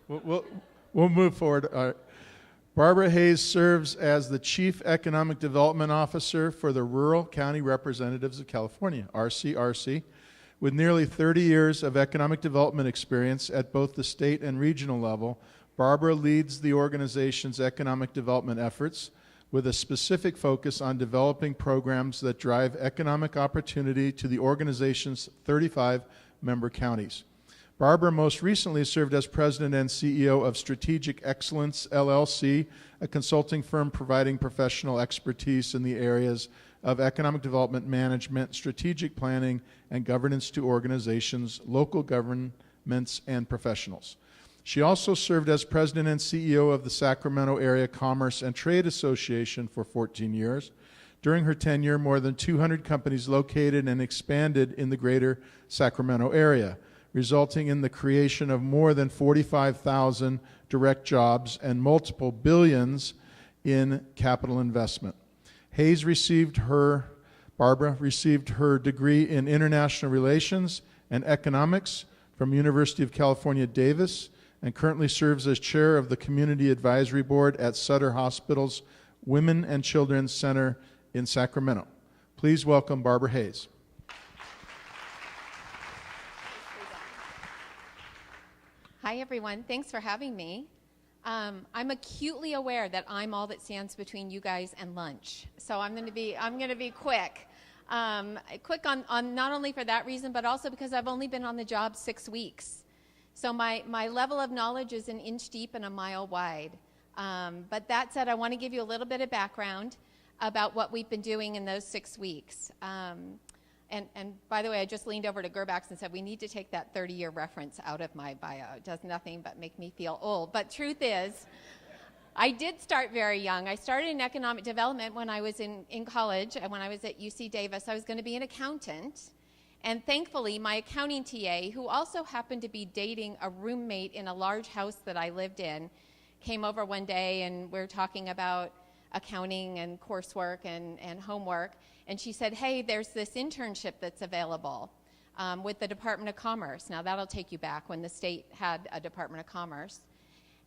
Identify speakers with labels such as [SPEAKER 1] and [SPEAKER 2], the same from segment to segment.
[SPEAKER 1] We'll move forward. Barbara Hayes serves as the Chief Economic Development Officer for the Rural County Representatives of California, RCRC. With nearly 30 years of economic development experience at both the state and regional level, Barbara leads the organization's economic development efforts with a specific focus on developing programs that drive economic opportunity to the organization's 35 member counties. Barbara most recently served as president and CEO of Strategic Excellence, LLC, a consulting firm providing professional expertise in the areas of economic development management, strategic planning, and governance to organizations, local governments, and professionals. She also served as president and CEO of the Sacramento Area Commerce and Trade Association for 14 years. During her tenure, more than 200 companies located and expanded in the greater Sacramento area, resulting in the creation of more than 45,000 direct jobs and multiple billions in capital investment. Barbara received her degree in international relations and economics from University of California, Davis, and currently serves as chair of the Community Advisory Board at Sutter Hospital's Women and Children's Center in Sacramento. Please welcome Barbara Hayes.
[SPEAKER 2] Hi, everyone. Thanks for having me. I'm acutely aware that I'm all that stands between you guys and lunch, so I'm going to be quick. Quick on not only for that reason, but also because I've only been on the job 6 weeks. So my level of knowledge is an inch deep and a mile wide. But that said, I want to give you a little bit of background about what we've been doing in those 6 weeks. And by the way, I just leaned over to Gerbax and said, we need to take that 30-year reference out of my bio. It does nothing but make me feel old. But truth is, I did start very young. I started in economic development when I was in college, and when I was at UC Davis. I was going to be an accountant. And thankfully, my accounting TA, who also happened to be dating a roommate in a large house that I lived in, came over one day, and we were talking about accounting and coursework and homework. And she said, hey, there's this internship that's available with the Department of Commerce. Now, that'll take you back when the state had a Department of Commerce.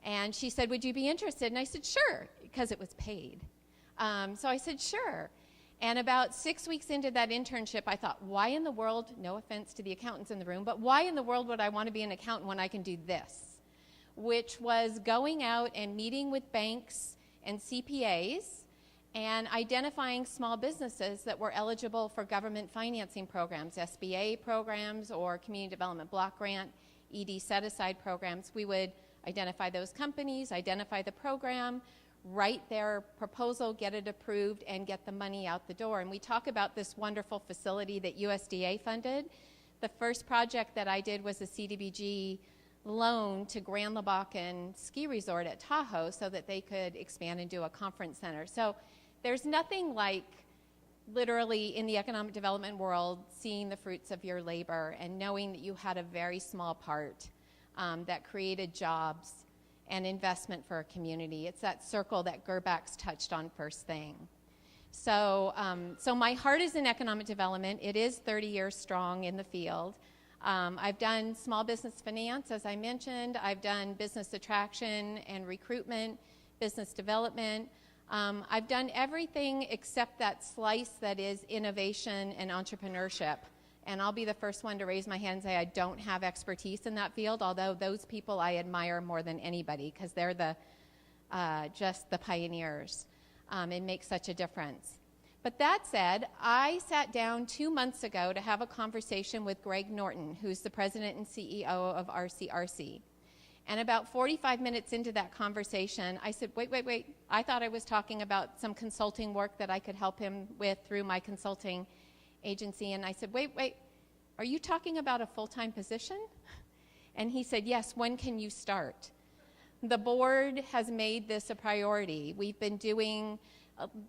[SPEAKER 2] And she said, would you be interested? And I said, sure, because it was paid. So I said, sure. And about 6 weeks into that internship, I thought, why in the world, no offense to the accountants in the room, but why in the world would I want to be an accountant when I can do this? Which was going out and meeting with banks and CPAs and identifying small businesses that were eligible for government financing programs, SBA programs or Community Development Block Grant, ED set-aside programs. We would identify those companies, identify the program, write their proposal, get it approved, and get the money out the door. And we talk about this wonderful facility that USDA funded. The first project that I did was a CDBG loan to Grand Lebacan Ski Resort at Tahoe so that they could expand and do a conference center. So there's nothing like literally in the economic development world seeing the fruits of your labor and knowing that you had a very small part that created jobs and investment for a community. It's that circle that Gerbax touched on first thing. So my heart is in economic development. It is 30 years strong in the field. I've done small business finance, as I mentioned. I've done business attraction and recruitment, business development. I've done everything except that slice that is innovation and entrepreneurship. And I'll be the first one to raise my hand and say I don't have expertise in that field, although those people I admire more than anybody because they're just the pioneers and make such a difference. But that said, I sat down 2 months ago to have a conversation with Greg Norton, who's the president and CEO of RCRC. And about 45 minutes into that conversation, I said, wait. I thought I was talking about some consulting work that I could help him with through my consulting agency. And I said, wait, are you talking about a full-time position? And he said, yes, when can you start? The board has made this a priority. We've been doing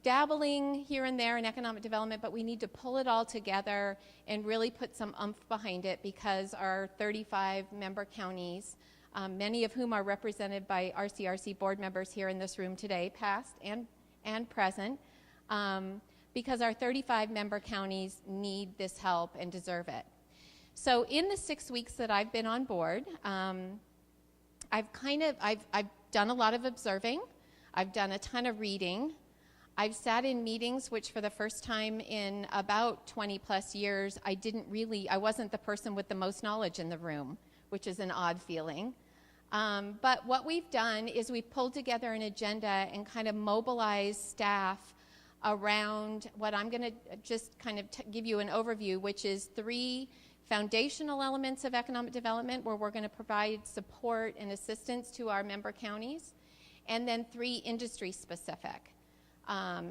[SPEAKER 2] dabbling here and there in economic development, but we need to pull it all together and really put some oomph behind it because our 35 member counties, many of whom are represented by RCRC board members here in this room today, past and present, because our 35 member counties need this help and deserve it. So in the 6 weeks that I've been on board, I've done a lot of observing. I've done a ton of reading. I've sat in meetings which for the first time in about 20 plus years, I wasn't the person with the most knowledge in the room, which is an odd feeling. But what we've done is we've pulled together an agenda and kind of mobilized staff around what I'm going to just kind of give you an overview, which is 3 foundational elements of economic development where we're going to provide support and assistance to our member counties, and then 3 industry-specific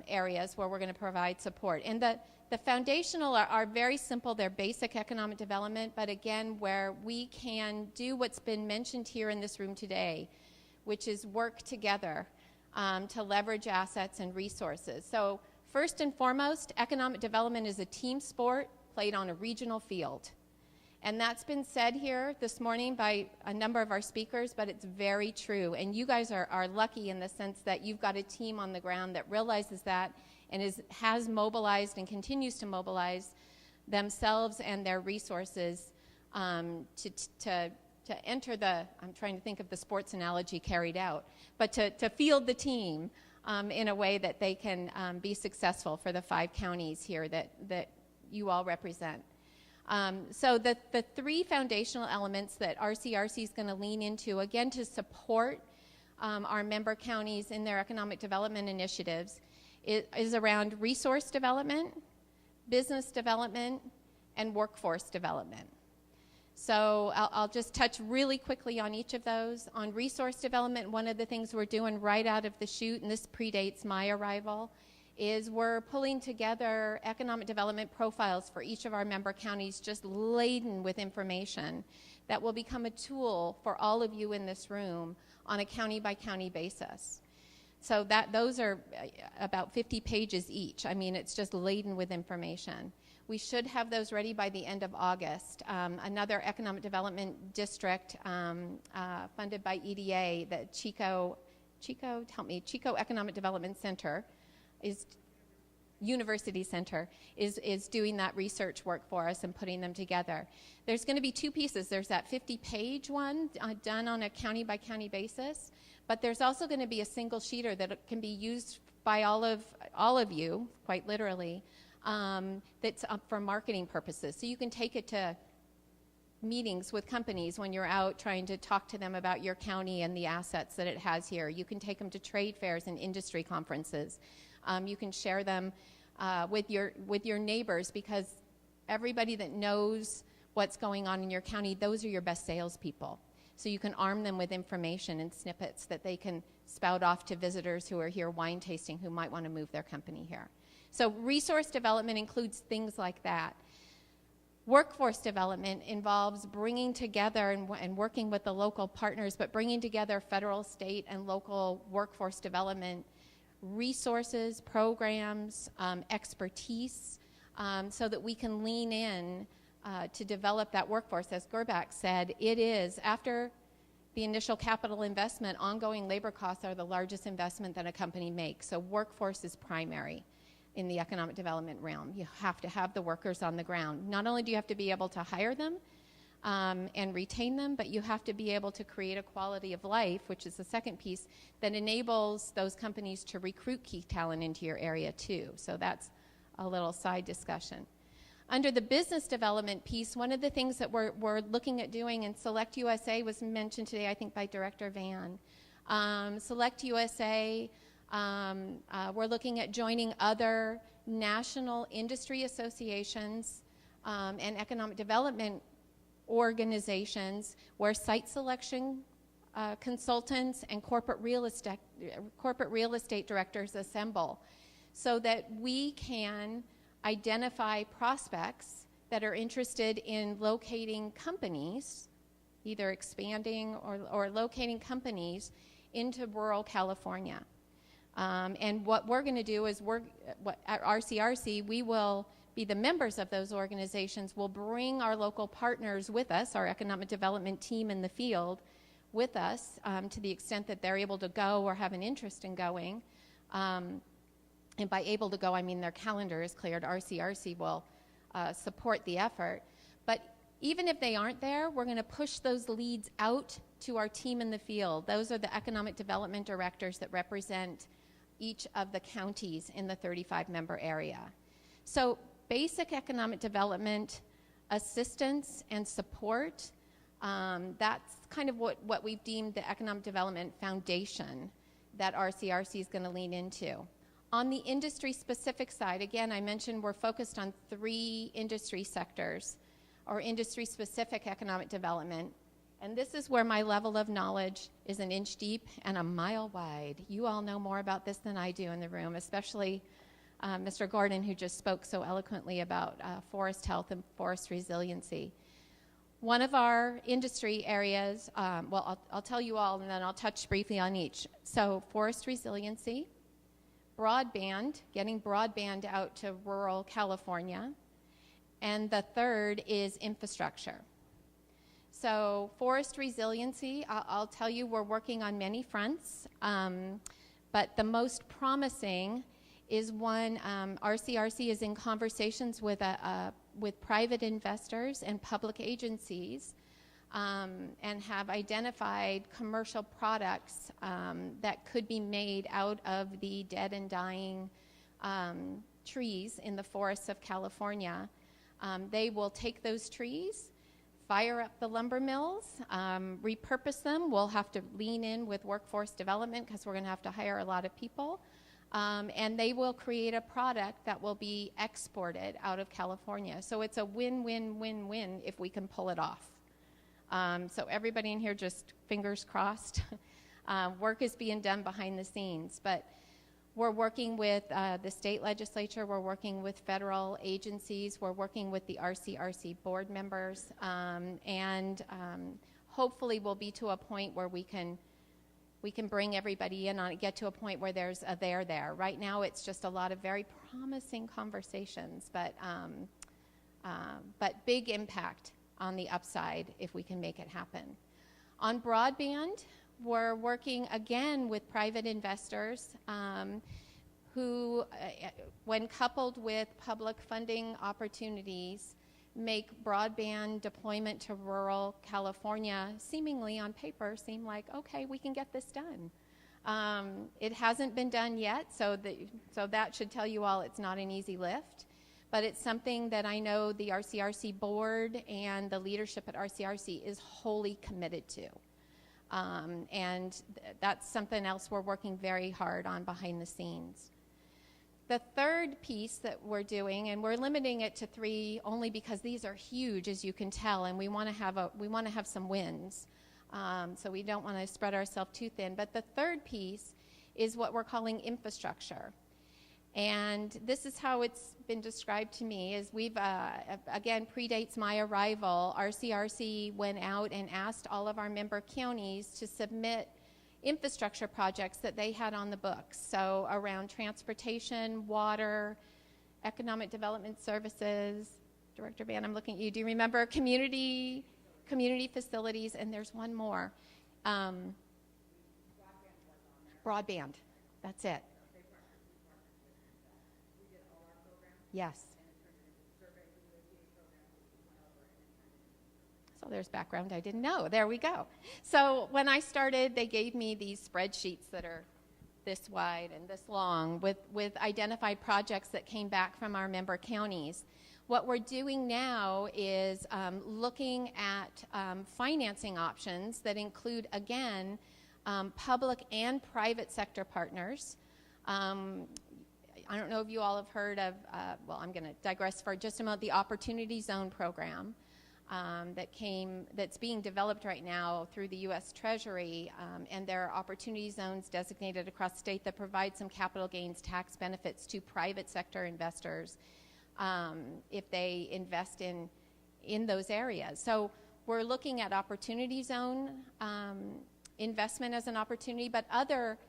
[SPEAKER 2] areas where we're going to provide support. And the foundational are very simple. They're basic economic development, but again, where we can do what's been mentioned here in this room today, which is work together to leverage assets and resources. So first and foremost, economic development is a team sport played on a regional field. And that's been said here this morning by a number of our speakers, but it's very true. And you guys are lucky in the sense that you've got a team on the ground that realizes that and has mobilized and continues to mobilize themselves and their resources to enter I'm trying to think of the sports analogy carried out, but to field the team in a way that they can be successful for the 5 counties here that you all represent. So the 3 foundational elements that RCRC is going to lean into, again, to support our member counties in their economic development initiatives is around resource development, business development, and workforce development. So I'll just touch really quickly on each of those. On resource development, one of the things we're doing right out of the chute, and this predates my arrival, is we're pulling together economic development profiles for each of our member counties, just laden with information that will become a tool for all of you in this room on a county-by-county basis. So those are about 50 pages each. I mean, it's just laden with information. We should have those ready by the end of August. Another economic development district funded by EDA, the Chico Economic Development Center, University Center, is doing that research work for us and putting them together. There's going to be 2 pieces. There's that 50-page one done on a county-by-county basis, but there's also going to be a single sheeter that can be used by all of you, quite literally, that's up for marketing purposes. So you can take it to meetings with companies when you're out trying to talk to them about your county and the assets that it has here. You can take them to trade fairs and industry conferences. You can share them with your neighbors, because everybody that knows what's going on in your county, those are your best salespeople. So you can arm them with information and snippets that they can spout off to visitors who are here wine tasting who might want to move their company here. So resource development includes things like that. Workforce development involves bringing together and working with the local partners, but bringing together federal, state, and local workforce development resources, programs, expertise, so that we can lean in to develop that workforce. As Gerbach said, it is, after the initial capital investment, ongoing labor costs are the largest investment that a company makes. So workforce is primary in the economic development realm. You have to have the workers on the ground. Not only do you have to be able to hire them and retain them, but you have to be able to create a quality of life, which is the second piece, that enables those companies to recruit key talent into your area too. So that's a little side discussion. Under the business development piece, one of the things that we're looking at doing, and Select USA was mentioned today, I think, by Director Van. Select USA, we're looking at joining other national industry associations and economic development organizations where site selection consultants and corporate real estate directors assemble, so that we can identify prospects that are interested in locating companies, either expanding or locating companies into rural California. And what we're going to do is at RCRC, we will be the members of those organizations. We'll bring our local partners with us, our economic development team in the field with us, to the extent that they're able to go or have an interest in going. And by able to go, I mean their calendar is cleared. RCRC will support the effort. But even if they aren't there, we're going to push those leads out to our team in the field. Those are the economic development directors that represent each of the counties in the 35-member area. So basic economic development assistance and support, that's kind of what we've deemed the economic development foundation that RCRC is going to lean into. On the industry-specific side, again, I mentioned we're focused on 3 industry sectors or industry-specific economic development. And this is where my level of knowledge is an inch deep and a mile wide. You all know more about this than I do in the room, especially Mr. Gordon, who just spoke so eloquently about forest health and forest resiliency. One of our industry areas, well, I'll tell you all, and then I'll touch briefly on each. So forest resiliency, broadband, getting broadband out to rural California, and the third is infrastructure. So forest resiliency, I'll tell you we're working on many fronts, but the most promising is one, RCRC is in conversations with private investors and public agencies and have identified commercial products that could be made out of the dead and dying trees in the forests of California. They will take those trees, fire up the lumber mills, repurpose them. We'll have to lean in with workforce development because we're going to have to hire a lot of people. And they will create a product that will be exported out of California. So it's a win-win-win-win if we can pull it off. So everybody in here, just fingers crossed. Work is being done behind the scenes. But we're working with the state legislature. We're working with federal agencies. We're working with the RCRC board members. And hopefully we'll be to a point where we can bring everybody in on it, get to a point where there's a there. Right now, it's just a lot of very promising conversations, but big impact on the upside if we can make it happen. On broadband, we're working again with private investors who, when coupled with public funding opportunities, make broadband deployment to rural California seemingly on paper seem like, okay, we can get this done. It hasn't been done yet, so that should tell you all it's not an easy lift, but it's something that I know the RCRC board and the leadership at RCRC is wholly committed to. And that's something else we're working very hard on behind the scenes. The third piece that we're doing, and we're limiting it to 3 only because these are huge, as you can tell, and we want to have some wins. So we don't want to spread ourselves too thin. But the third piece is what we're calling infrastructure. And this is how it's been described to me, is we've, again, predates my arrival. RCRC went out and asked all of our member counties to submit infrastructure projects that they had on the books. So around transportation, water, economic development services. Director Van, I'm looking at you. Do you remember community facilities? And there's one more. Broadband. That's it. Yes. So there's background I didn't know. There we go. So when I started, they gave me these spreadsheets that are this wide and this long with identified projects that came back from our member counties. What we're doing now is looking at financing options that include, again, public and private sector partners. I don't know if you all have heard of, well, I'm going to digress for just a moment, the Opportunity Zone program that's being developed right now through the U.S. Treasury, and there are opportunity zones designated across the state that provide some capital gains tax benefits to private sector investors if they invest in those areas. So we're looking at opportunity zone investment as an opportunity, but other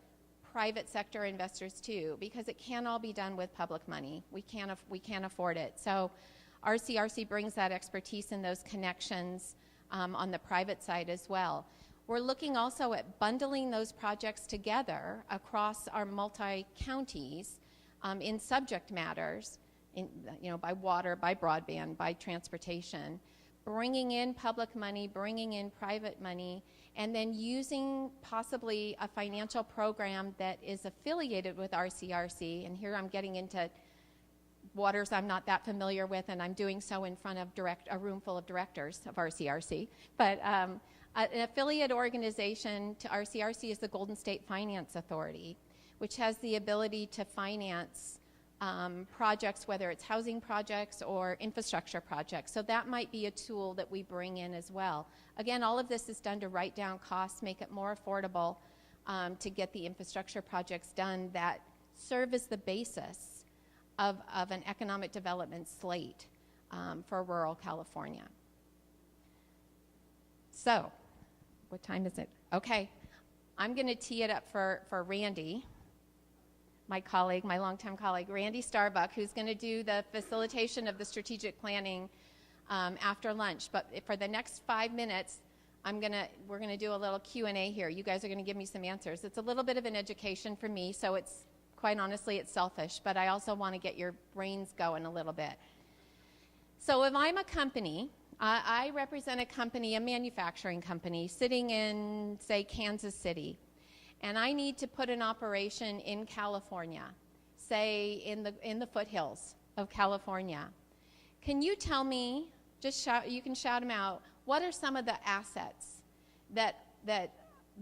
[SPEAKER 2] private sector investors too, because it can't all be done with public money. We can't afford it. So RCRC brings that expertise and those connections on the private side as well. We're looking also at bundling those projects together across our multi-counties in subject matters, by water, by broadband, by transportation, bringing in public money, bringing in private money, and then using possibly a financial program that is affiliated with RCRC. And here I'm getting into waters I'm not that familiar with, and I'm doing so in front of a room full of directors of RCRC. But an affiliate organization to RCRC is the Golden State Finance Authority, which has the ability to finance projects, whether it's housing projects or infrastructure projects. So that might be a tool that we bring in as well. Again, all of this is done to write down costs, make it more affordable to get the infrastructure projects done that serve as the basis of an economic development slate for rural California. So, what time is it? Okay, I'm going to tee it up for Randy, my colleague, my longtime colleague, Randy Starbuck, who's going to do the facilitation of the strategic planning after lunch. But for the next 5 minutes, we're going to do a little Q&A here. You guys are going to give me some answers. It's a little bit of an education for me, so it's, quite honestly, it's selfish, but I also want to get your brains going a little bit. So if I'm a company, I represent a company, a manufacturing company, sitting in, say, Kansas City, and I need to put an operation in California, say in the foothills of California. Can you tell me, just shout, you can shout them out, what are some of the assets that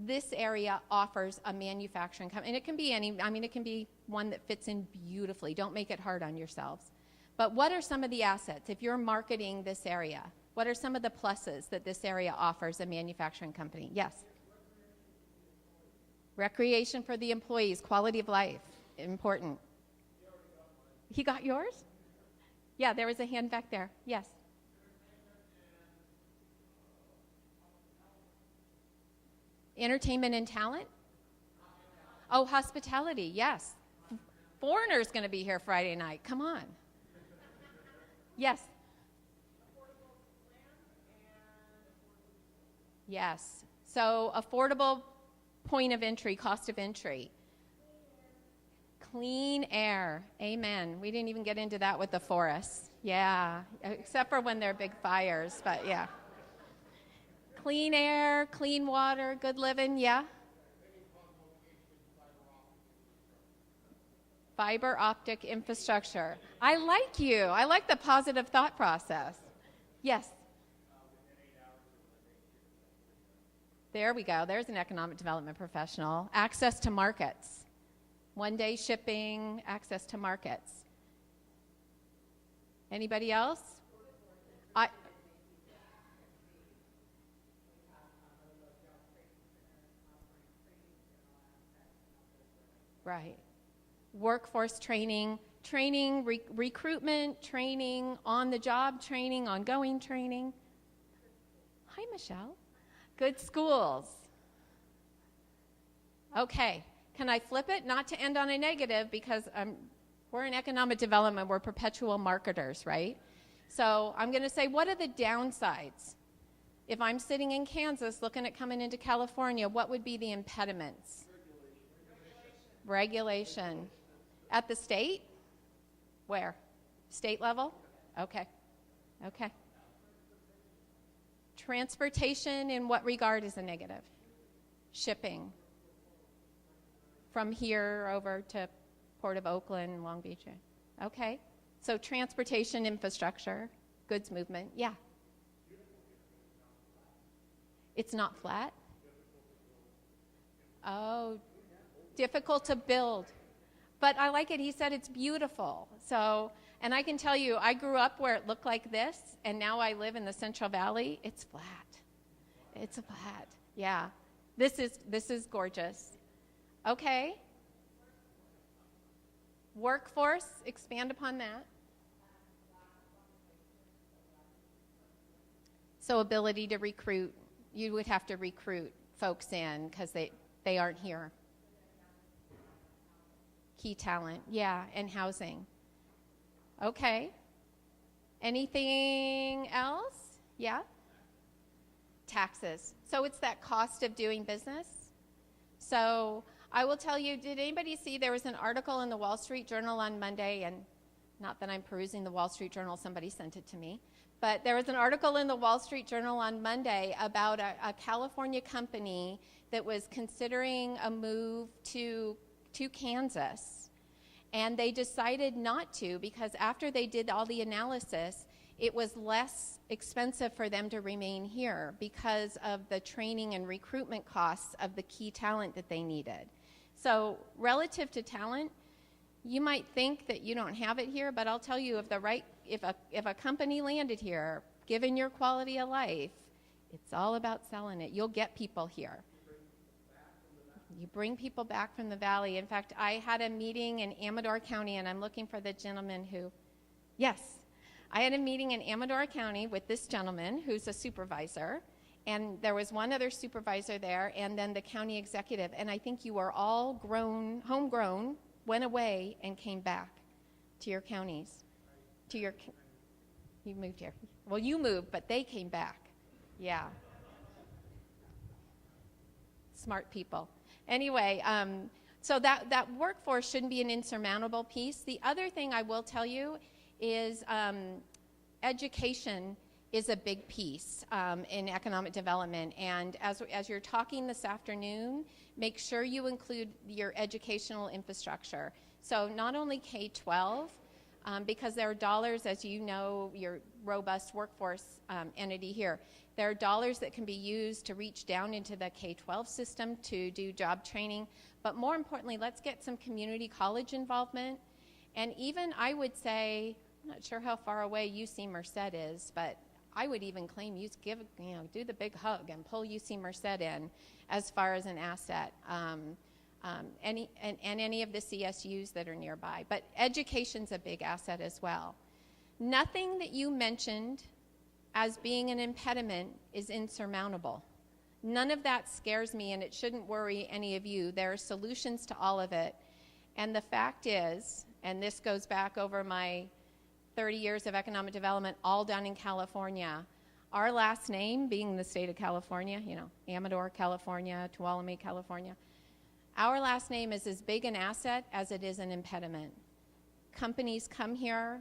[SPEAKER 2] this area offers a manufacturing company? And it can be it can be one that fits in beautifully. Don't make it hard on yourselves. But what are some of the assets? If you're marketing this area, what are some of the pluses that this area offers a manufacturing company? Yes. Recreation for the employees, quality of life, important. He got yours? Yeah, there was a hand back there. Yes. Entertainment and talent? Oh, hospitality, yes. Foreigner's going to be here Friday night. Come on. Yes. Yes. So affordable point of entry, cost of entry. Clean air. Amen. We didn't even get into that with the forests. Yeah, except for when there are big fires, but yeah. Clean air, clean water, good living, yeah. Fiber optic infrastructure. I like you. I like the positive thought process. Yes. There we go. There's an economic development professional. Access to markets. One-day shipping, access to markets. Anybody else? Right. Workforce training, recruitment training, on-the-job training, ongoing training. Hi, Michelle. Good schools. Okay, can I flip it? Not to end on a negative, because we're in economic development, we're perpetual marketers, right? So I'm going to say, what are the downsides? If I'm sitting in Kansas looking at coming into California, what would be the impediments? Regulation. At the state? Where? State level? Okay. Okay. Transportation, in what regard is a negative? Shipping. From here over to Port of Oakland, Long Beach. Okay. So transportation infrastructure, goods movement, yeah. It's not flat? Oh, difficult to build. But I like it. He said it's beautiful. So, and I can tell you, I grew up where it looked like this, and now I live in the Central Valley. It's flat. It's flat. Yeah. This is gorgeous. Okay. Workforce, expand upon that. So ability to recruit, you would have to recruit folks in because they aren't here. Key talent, yeah, and housing. Okay. Anything else? Yeah? Taxes. So it's that cost of doing business. So I will tell you, did anybody see there was an article in the Wall Street Journal on Monday, and not that I'm perusing the Wall Street Journal, somebody sent it to me, But there was an article in the Wall Street Journal on Monday about a California company that was considering a move to Kansas. And they decided not to because after they did all the analysis, it was less expensive for them to remain here because of the training and recruitment costs of the key talent that they needed. So relative to talent, you might think that you don't have it here, but I'll tell you, if a company landed here, given your quality of life, it's all about selling it. You'll get people here. You bring people back from the valley. In fact, I had a meeting in Amador County, and I'm looking for the gentleman who, yes, I had a meeting in Amador County with this gentleman who's a supervisor, and there was one other supervisor there, and then the county executive, and I think you are all homegrown, went away and came back to your counties, you moved here. Well, you moved, but they came back. Yeah. Smart people. Anyway, so that workforce shouldn't be an insurmountable piece. The other thing I will tell you is education is a big piece in economic development. And as you're talking this afternoon, make sure you include your educational infrastructure. So not only K-12, because there are dollars, as you know, your robust workforce entity here, there are dollars that can be used to reach down into the K-12 system to do job training. But more importantly, let's get some community college involvement. And even I would say, I'm not sure how far away UC Merced is, but I would even claim do the big hug and pull UC Merced in as far as an asset, any of the CSUs that are nearby. But education's a big asset as well. Nothing that you mentioned as being an impediment is insurmountable. None of that scares me, and it shouldn't worry any of you. There are solutions to all of it. And the fact is, and this goes back over my 30 years of economic development, all done in California. Our last name being the state of California, Amador, California, Tuolumne, California. Our last name is as big an asset as it is an impediment. Companies come here,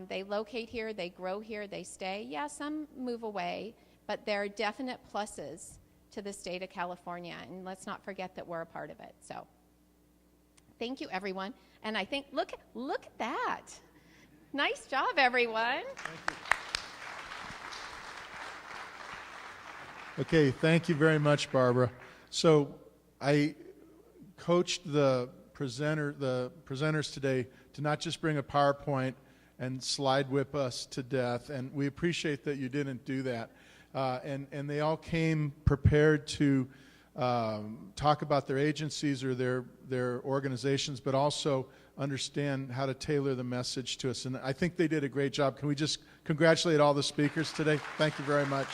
[SPEAKER 2] they locate here, they grow here, they stay. Yeah, some move away, but there are definite pluses to the state of California, and let's not forget that we're a part of it. So, thank you, everyone. And I think, look at that. Nice job, everyone.
[SPEAKER 1] Thank you. Okay, thank you very much, Barbara. So I coached the presenters today to not just bring a PowerPoint and slide whip us to death, and we appreciate that you didn't do that. And they all came prepared to talk about their agencies or their organizations, but also understand how to tailor the message to us. And I think they did a great job. Can we just congratulate all the speakers today? Thank you very much.